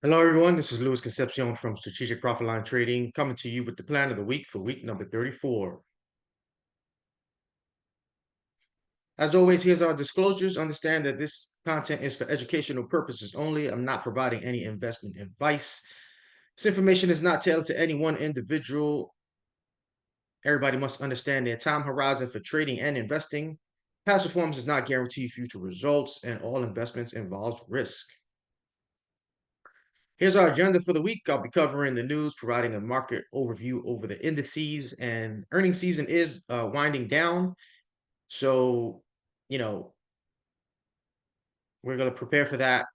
Hello, everyone. This is Luis Concepcion from Strategic Profit Line Trading, coming to you with the plan of the week for week number 34. As always, here's our disclosures. Understand that this content is for educational purposes only. I'm not providing any investment advice. This information is not tailored to any one individual. Everybody must understand their time horizon for trading and investing. Past performance does not guarantee future results, and all investments involve risk. Here's our agenda for the week. I'll be covering the news, providing a market overview over the indices, and earnings season is winding down. So, you know, we're going to prepare for that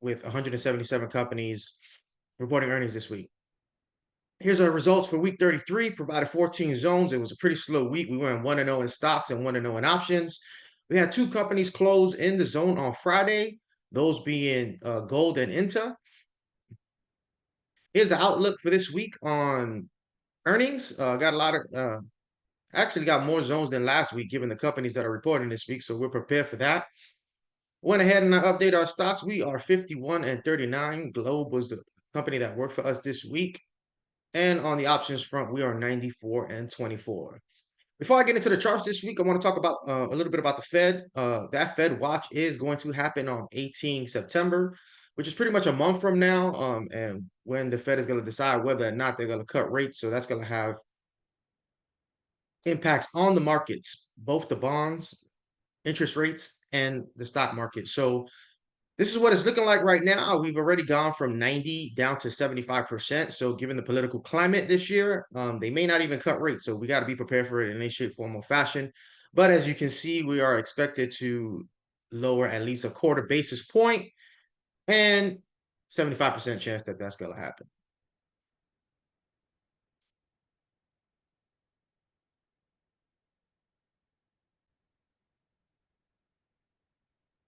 with 177 companies reporting earnings this week. Here's our results for week 33, provided 14 zones. It was a pretty slow week. We went 1-0 in stocks and 1-0 in options. We had two companies close in the zone on Friday, those being Gold and Inta. Here's the outlook for this week on earnings. Got a lot of actually got more zones than last week, given the companies that are reporting this week. So we're prepared for that. Went ahead and update our stocks. We are 51 and 39. Globe was the company that worked for us this week. And on the options front, we are 94 and 24. Before I get into the charts this week, I want to talk about a little bit about the Fed. That Fed watch is going to happen on 18 September, which is pretty much a month from now. And when the Fed is going to decide whether or not they're going to cut rates. So that's going to have impacts on the markets, both the bonds, interest rates, and the stock market. So this is what it's looking like right now. We've already gone from 90 down to 75%. So given the political climate this year, they may not even cut rates. So we got to be prepared for it in any shape, form, or fashion. But as you can see, we are expected to lower at least a quarter basis point and 75% chance that that's going to happen.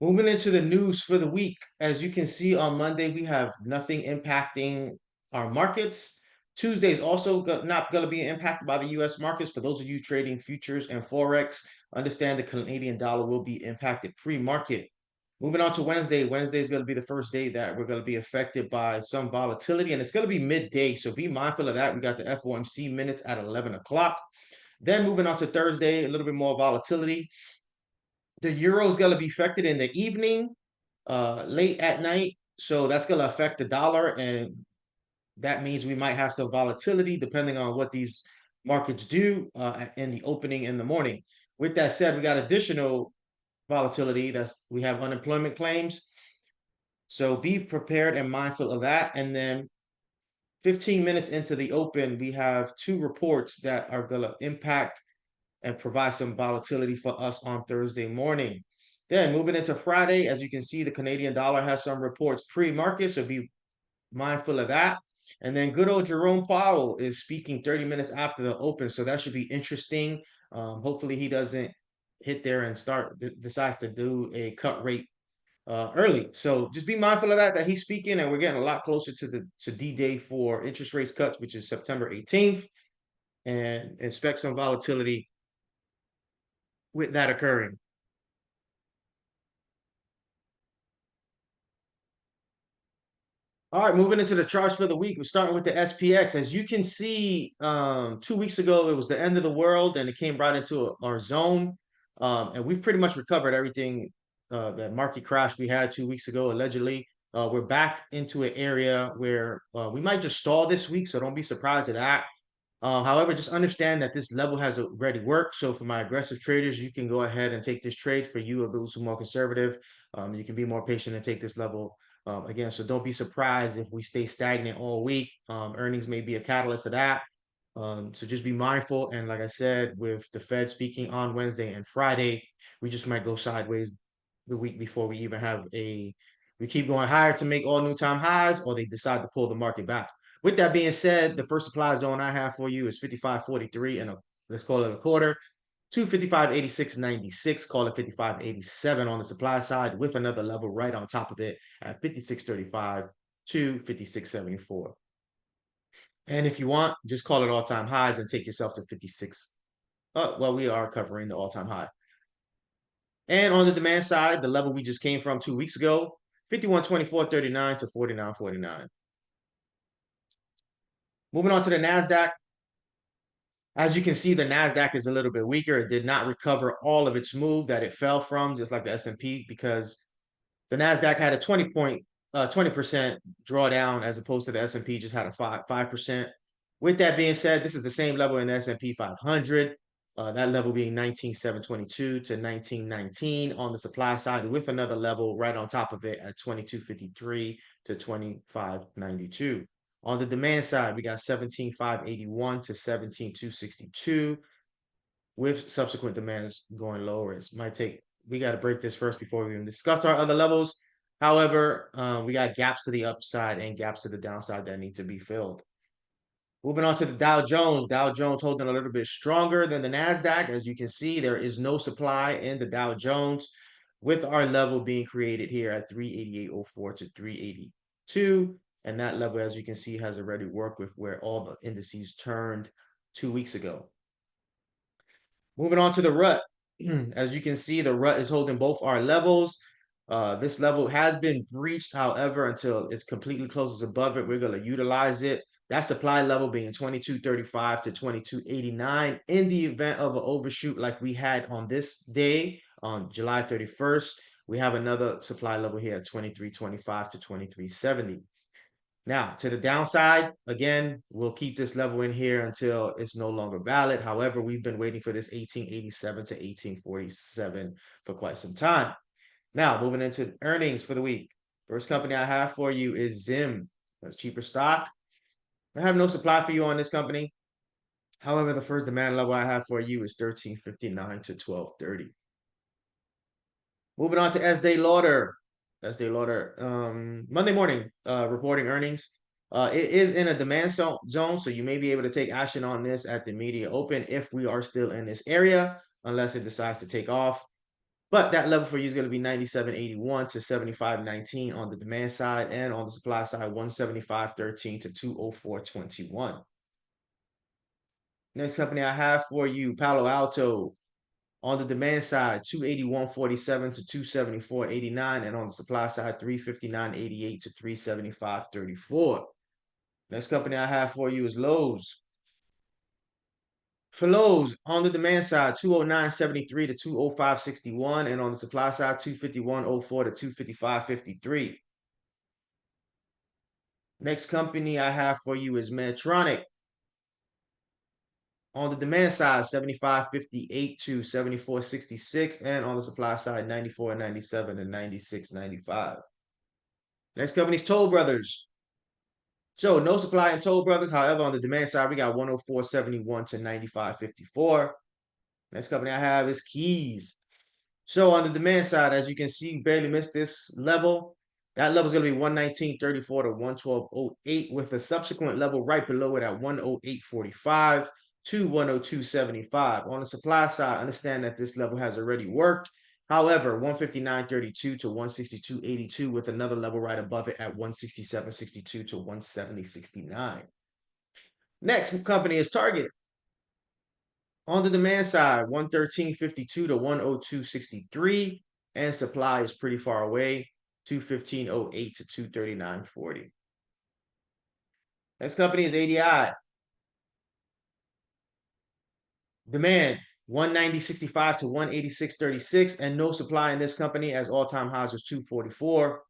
Moving into the news for the week, as you can see on Monday, we have nothing impacting our markets. Tuesday is also not going to be impacted by the U.S. markets. For those of you trading futures and Forex, understand the Canadian dollar will be impacted pre-market. Moving on to Wednesday. Wednesday is going to be the first day that we're going to be affected by some volatility, and it's going to be midday. So be mindful of that. We got the FOMC minutes at 11 o'clock. Then moving on to Thursday, a little bit more volatility. The euro is going to be affected in the evening, late at night. So that's going to affect the dollar. And that means we might have some volatility depending on what these markets do in the opening in the morning. With that said, we got additional volatility. We have unemployment claims. So be prepared and mindful of that. And then 15 minutes into the open, we have two reports that are going to impact and provide some volatility for us on Thursday morning. Then moving into Friday, as you can see, the Canadian dollar has some reports pre-market, so be mindful of that. And then good old Jerome Powell is speaking 30 minutes after the open, so that should be interesting. Hopefully he doesn't hit there and decides to do a cut rate early. So just be mindful of that he's speaking, and we're getting a lot closer to D-Day for interest rates cuts, which is September 18th, and expect some volatility with that occurring. All right, moving into the charts for the week, we're starting with the SPX. As you can see, 2 weeks ago, it was the end of the world, and it came right into our zone. And we've pretty much recovered everything, that market crash we had 2 weeks ago, allegedly. We're back into an area where we might just stall this week, so don't be surprised at that. However, just understand that this level has already worked. So for my aggressive traders, you can go ahead and take this trade. For you or those who are more conservative, you can be more patient and take this level again. So don't be surprised if we stay stagnant all week. Earnings may be a catalyst of that. So just be mindful. And like I said, with the Fed speaking on Wednesday and Friday, we just might go sideways the week before we even have we keep going higher to make all new time highs, or they decide to pull the market back. With that being said, the first supply zone I have for you is 55.43 and let's call it a quarter. 255.86.96, call it 55.87 on the supply side, with another level right on top of it at 56.35 to 56.74. And if you want, just call it all-time highs and take yourself to 56. Well, we are covering the all-time high. And on the demand side, the level we just came from 2 weeks ago, 51.2439 to 49.49. Moving on to the NASDAQ. As you can see, the NASDAQ is a little bit weaker. It did not recover all of its move that it fell from, just like the S&P, because the NASDAQ had a 20% drawdown as opposed to the S&P just had a 5%. With that being said, this is the same level in the S&P 500, that level being 19,722 to 1919 on the supply side, with another level right on top of it at 2253 to 2592. On the demand side, we got 17,581 to 17,262, with subsequent demands going lower. It might take, we got to break this first before we even discuss our other levels. However, we got gaps to the upside and gaps to the downside that need to be filled. Moving on to the Dow Jones. Dow Jones holding a little bit stronger than the NASDAQ. As you can see, there is no supply in the Dow Jones, with our level being created here at 388.04 to 382. And that level, as you can see, has already worked with where all the indices turned 2 weeks ago. Moving on to the rut. As you can see, the rut is holding both our levels. This level has been breached, however, until it's completely closes above it, we're going to utilize it. That supply level being 2235 to 2289. In the event of an overshoot like we had on this day, on July 31st, we have another supply level here at 2325 to 2370. Now, to the downside, again, we'll keep this level in here until it's no longer valid. However, we've been waiting for this 1887 to 1847 for quite some time. Now, moving into earnings for the week. First company I have for you is Zim. That's cheaper stock. I have no supply for you on this company. However, the first demand level I have for you is 1359 to 1230. Moving on to Estee Lauder. Estee Lauder, Monday morning reporting earnings. It is in a demand zone, so you may be able to take action on this at the immediate open if we are still in this area, unless it decides to take off. But that level for you is going to be 97.81 to 75.19 on the demand side, and on the supply side, 175.13 to 204.21. Next company I have for you, Palo Alto. On the demand side, 281.47 to 274.89, and on the supply side, 359.88 to 375.34. Next company I have for you is Lowe's. For Lowe's, on the demand side, 209.73 to 205.61, and on the supply side, 251.04 to 255.53. Next company I have for you is Medtronic. On the demand side, 75.58 to 74.66, and on the supply side, 94.97 and 96.95. Next company is Toll Brothers. So no supply in Toll Brothers. However, on the demand side, we got 104.71 to 95.54. Next company I have is Keys. So on the demand side, as you can see, barely missed this level. That level is going to be 119.34 to 112.08, with a subsequent level right below it at 108.45 to 102.75. On the supply side, understand that this level has already worked. However, 159.32 to 162.82, with another level right above it at 167.62 to 170.69. Next company is Target. On the demand side, 113.52 to 102.63, and supply is pretty far away, 215.08 to 239.40. Next company is ADI. Demand 190.65 to 186.36, and no supply in this company, as all-time highs was 244.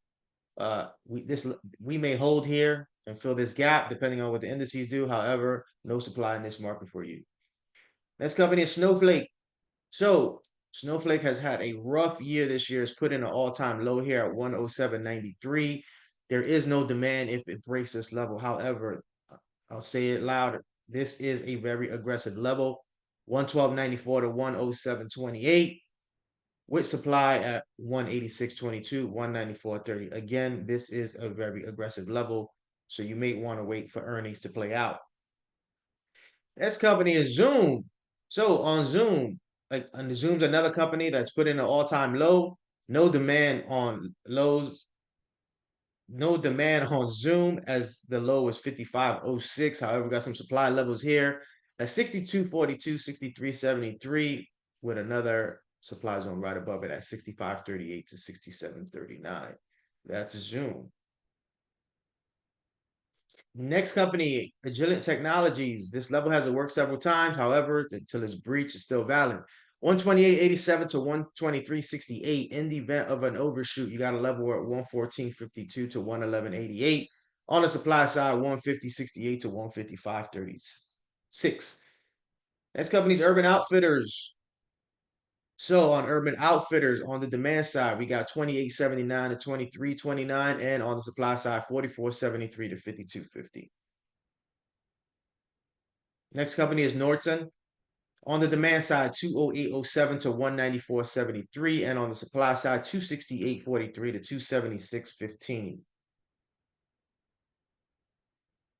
We may hold here and fill this gap depending on what the indices do. However, no supply in this market for you. Next company is Snowflake. So Snowflake has had a rough year this year. It's put in an all-time low here at 107.93. There is no demand if it breaks this level. However, I'll say it louder. This is a very aggressive level. 112.94 to 107.28, with supply at 186.22, 194.30. Again, this is a very aggressive level, so you may want to wait for earnings to play out. Next company is Zoom. So on Zoom, Zoom's another company that's put in an all-time low. No demand on lows. No demand on Zoom, as the low is 55.06. However, we got some supply levels here at 62.42, 63.73, with another supply zone right above it at 65.38 to 67.39. That's a zoom. Next company, Agilent Technologies. This level hasn't worked several times. However, until its breach is still valid. 128.87 to 123.68. In the event of an overshoot, you got a level at 114.52 to 111.88. On the supply side, 150.68 to 155.36. Next company is Urban Outfitters. So on Urban Outfitters, on the demand side, we got 28.79 to 23.29, and on the supply side, 44.73 to 52.50. Next company is Nordson. On the demand side, 208.07 to 194.73, and on the supply side, 268.43 to 276.15.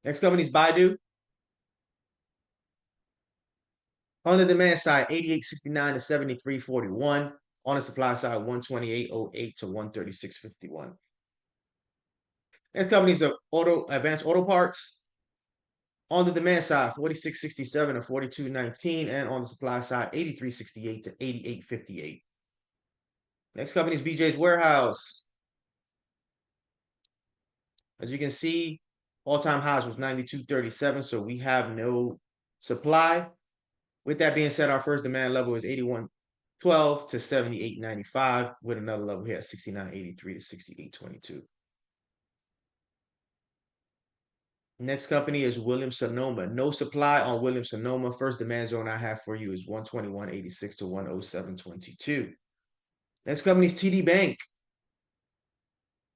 Next company is Baidu. On the demand side, 88.69 to 73.41. On the supply side, 128.08 to 136.51. Next company is Advanced Auto Parts. On the demand side, 46.67 to 42.19, and on the supply side, 83.68 to 88.58. Next company is BJ's Warehouse. As you can see, all-time highs was 92.37, so we have no supply. With that being said, our first demand level is 81.12 to 78.95, with another level here at 69.83 to 68.22. Next company is Williams-Sonoma. No supply on Williams-Sonoma. First demand zone I have for you is 121.86 to 107.22. Next company is TD Bank.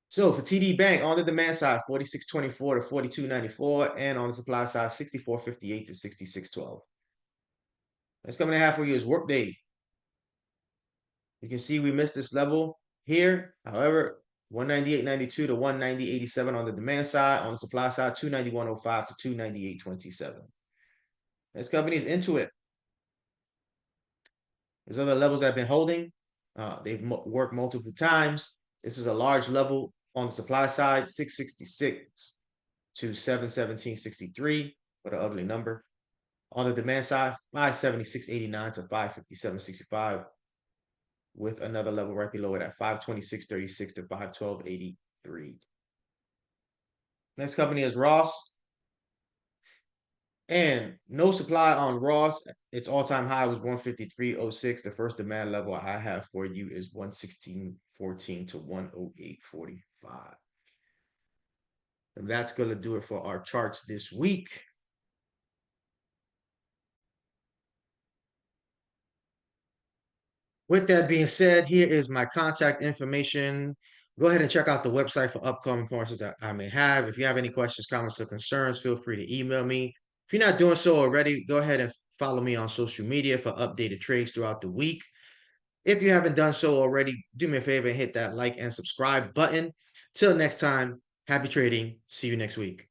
So for TD Bank, on the demand side, 46.24 to 42.94, and on the supply side, 64.58 to 66.12. Next company I have for you is Workday. You can see we missed this level here. However, 198.92 to 190.87 on the demand side. On the supply side, 291.05 to 298.27. Next company is Intuit. There's other levels that have been holding. They've worked multiple times. This is a large level on the supply side, 666 to 717.63, what an ugly number. On the demand side, 576.89 to 557.65, with another level right below it at 526.36 to 512.83. Next company is Ross. And no supply on Ross. Its all-time high was 153.06. The first demand level I have for you is 116.14 to 108.45. And that's going to do it for our charts this week. With that being said, here is my contact information. Go ahead and check out the website for upcoming courses that I may have. If you have any questions, comments, or concerns, feel free to email me. If you're not doing so already, go ahead and follow me on social media for updated trades throughout the week. If you haven't done so already, do me a favor and hit that like and subscribe button. Till next time, happy trading. See you next week.